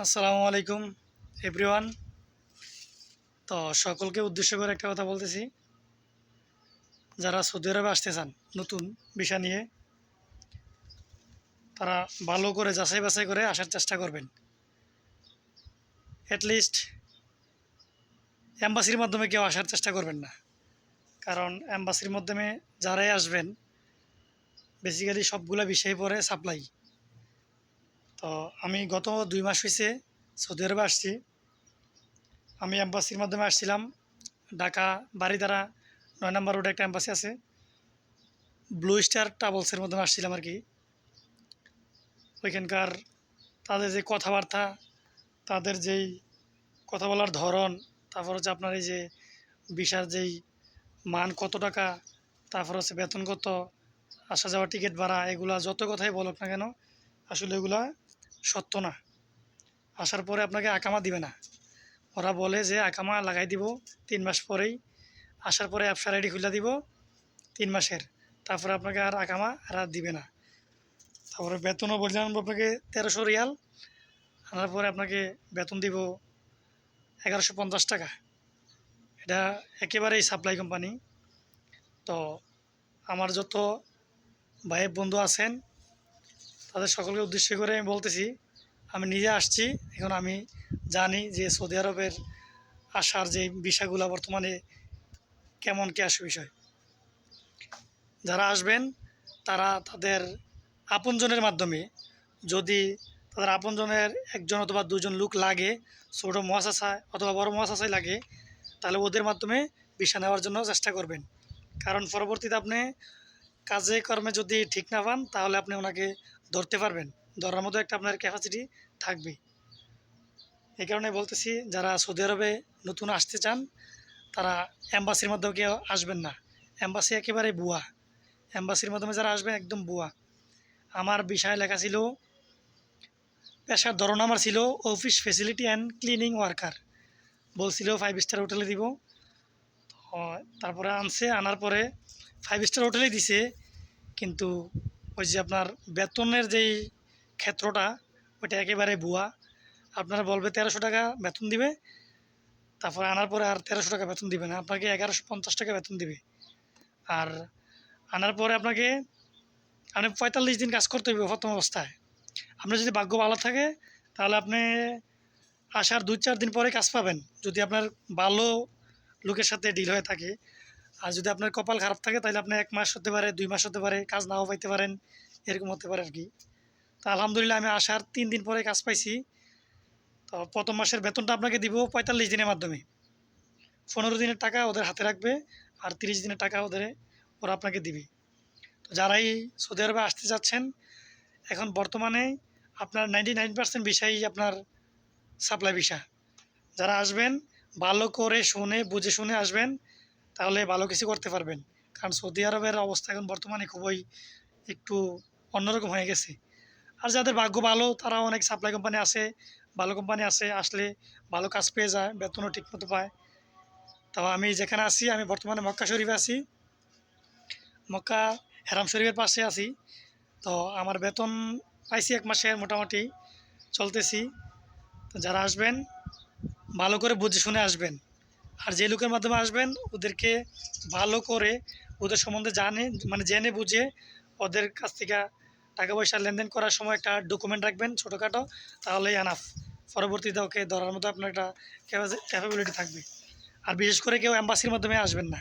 আসসালামু আলাইকুম এভরিওয়ান। তো সকলকে উদ্দেশ্য করে একটা কথা বলতেছি, যারা সৌদি আরবে আসতে চান নতুন ভিসা নিয়ে, তারা ভালো করে যাচাই বাছাই করে আসার চেষ্টা করবেন। অ্যাটলিস্ট অ্যাম্বাসির মাধ্যমে কেউ আসার চেষ্টা করবেন না, কারণ অ্যাম্বাসির মাধ্যমে যারাই আসবেন বেসিক্যালি সবগুলা বিষয় পরে সাপ্লাই। তো আমি গত 2 মাস হয়েছে সৌদি আরবে আসছি। আমি অ্যাম্বাসির মাধ্যমে আসছিলাম ঢাকা বারিধারা 9 নম্বর রোডে একটা অ্যাম্বাসি আছে, ব্লু স্টার ট্রাভেলসের মাধ্যমে আসছিলাম আর কি। ওইখানকার তাদের যে কথাবার্তা, তাদের যেই কথা বলার ধরন, তারপর হচ্ছে আপনার এই যে ভিসার যেই মান কত টাকা, তারপর হচ্ছে বেতন কত, আসা যাওয়া টিকিট ভাড়া, এগুলা যত কথাই বলুক না কেন আসলে এগুলা সত্য না। আসার পরে আপনাকে আকামা দিবে না, ওরা বলে যে আকামা লাগাই দিব 3 মাস পরেই। আসার পরে ব্যবসার আইডি খুলে দিব 3 মাসের, তারপরে আপনাকে আর আকামা আর দিবে না। তারপরে বেতনও বলছিলাম আপনাকে 1300 রিয়াল, আনার পরে আপনাকে বেতন দিব 1150 টাকা। এটা একেবারেই সাপ্লাই কোম্পানি। তো আমার যত ভাই বন্ধু আছেন তাদের সকলকে উদ্দেশ্য করে আমি বলতেছি, আমি নিজে আসছি, এখন আমি জানি যে সৌদি আরবের আসার যে ভিসাগুলো বর্তমানে কেমন কি আসে বিষয়। যারা আসবেন তারা তাদের আপনজনের মাধ্যমে, যদি তাদের আপনজনের একজন অথবা দুজন লোক লাগে, ছোটো মহাশাসায় অথবা বড় মহাশাসায় লাগে, তাহলে ওদের মাধ্যমে ভিসা নেওয়ার জন্য চেষ্টা করবেন। কারণ পরবর্তীতে আপনি কাজে কর্মে যদি ঠিক না পান তাহলে আপনি ওনাকে ধরতে পারবেন, ধরার মতো একটা আপনার ক্যাপাসিটি থাকবে। এই কারণে বলতেছি, যারা সৌদি আরবে নতুন আসতে চান তারা অ্যাম্বাসির মাধ্যমে কেউ আসবেন না। অ্যাম্বাসি একেবারে ভুয়া। অ্যাম্বাসির মাধ্যমে যারা আসবেন একদম ভুয়া। আমার বিষয়ে লেখা ছিল, পেশার ধরন আমার ছিল office facility and cleaning worker, বলছিল 5 স্টার হোটেলে দিব। তারপরে আনার পরে 5 স্টার হোটেলেই দিছে, কিন্তু ওই যে আপনার বেতনের যেই ক্ষেত্রটা ওইটা একেবারে ভুয়া। আপনারা বলবে 1300 টাকা বেতন দিবে, তারপরে আনার পরে আর 1300 টাকা বেতন দিবে না, আপনাকে 1150 টাকা বেতন দিবে। আর আনার পরে আপনি 45 দিন কাজ করতে হবে প্রথম অবস্থায়। আপনার যদি ভাগ্য ভালো থাকে তাহলে আপনি আসার 2-4 দিন পরে কাজ পাবেন, যদি আপনার ভালো লোকের সাথে ডিল হয়ে থাকে। আর যদি আপনার কপাল খারাপ থাকে তাহলে আপনি 1 মাস হতে পারে, 2 মাস হতে পারে, কাজ নাও পাইতে পারেন, এরকম হতে পারে আর কি। তো আলহামদুলিল্লাহ আমি আসার 3 দিন পরে কাজ পাইছি। তো প্রথম মাসের বেতনটা আপনাকে দিব 45 দিনের মাধ্যমে। 15 দিনের টাকা ওদের হাতে রাখবে, আর 30 দিনের টাকা ওরা আপনাকে দিবে। তো যারাই সৌদি আরবে আসতে যাচ্ছেন, এখন বর্তমানে আপনার 99% ভিসাই আপনার সাপ্লাই ভিসা। যারা আসবেন ভালো করে শুনে বুঝে শুনে আসবেন, তাহলে ভালো কিছু করতে পারবেন। কারণ সৌদি আরবের অবস্থা এখন বর্তমানে খুবই একটু অন্যরকম হয়ে গেছে। আর যাদের ভাগ্য ভালো তারা অনেক সাপ্লাই কোম্পানি আছে, ভালো কোম্পানি আছে, আসলে ভালো কাজ পেয়ে যায়, বেতনও ঠিকমতো পায়। তো আমি যেখানে আছি, আমি বর্তমানে মক্কা শরীফে আছি, মক্কা হেরাম শরীফের পাশে আছি। তো আমার বেতন পাইছি 1 মাসের মোটামুটি, চলতেছি। তো যারা আসবেন ভালো করে বুঝে শুনে আসবেন। আর যে লোকের মাধ্যমে আসবেন ওদেরকে ভালো করে ওদের সম্বন্ধে জেনে বুঝে ওদের কাছ থেকে টাকা পয়সা লেনদেন করার সময় একটা ডকুমেন্ট রাখবেন ছোটোখাটো, তাহলেই এনাফ। পরবর্তীতে ওকে ধরার মতো আপনার একটা ক্যাপাবিলিটি থাকবে। আর বিশেষ করে কেউ অ্যাম্বাসির মাধ্যমে আসবেন না।